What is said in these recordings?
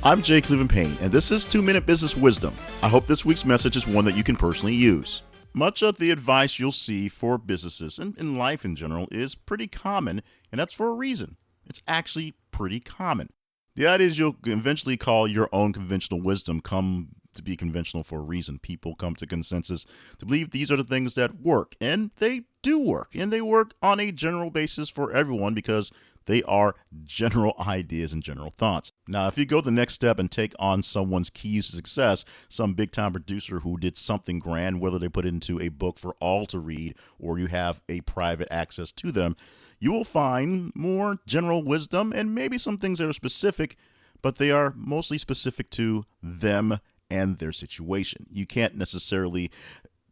I'm Jay Cleveland Payne, and this is 2-Minute Business Wisdom. I hope this week's message is one that you can personally use. Much of the advice you'll see for businesses and in life in general is pretty common, and that's for a reason. It's actually pretty common. The idea is you'll eventually call your own conventional wisdom come to be conventional for a reason. People come to consensus to believe these are the things that work, and they do work, and they work on a general basis for everyone because they are general ideas and general thoughts. Now, if you go the next step and take on someone's keys to success, some big-time producer who did something grand, whether they put it into a book for all to read or you have a private access to them, you will find more general wisdom and maybe some things that are specific, but they are mostly specific to them and their situation. You can't necessarily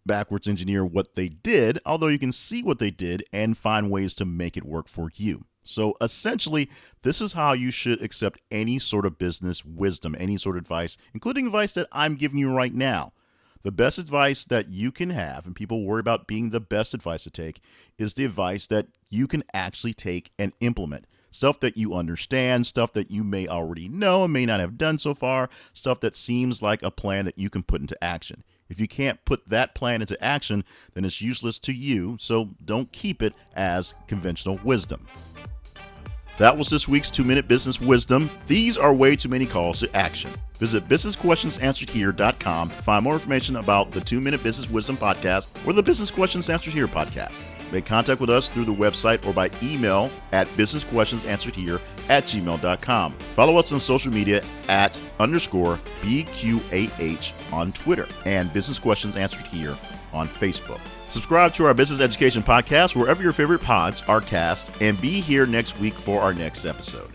backwards engineer what they did, although you can see what they did and find ways to make it work for you. So essentially, this is how you should accept any sort of business wisdom, any sort of advice, including advice that I'm giving you right now. The best advice that you can have, and people worry about being the best advice to take, is the advice that you can actually take and implement. Stuff that you understand, stuff that you may already know and may not have done so far, stuff that seems like a plan that you can put into action. If you can't put that plan into action, then it's useless to you, so don't keep it as conventional wisdom. That was this week's 2-Minute Business Wisdom. These are way too many calls to action. Visit businessquestionsansweredhere.com to find more information about the 2-Minute Business Wisdom podcast or the Business Questions Answered Here podcast. Make contact with us through the website or by email at businessquestionsansweredhere@gmail.com. Follow us on social media at _BQAH on Twitter and Business Questions Answered Here on Facebook. Subscribe to our business education podcast wherever your favorite pods are cast, and be here next week for our next episode.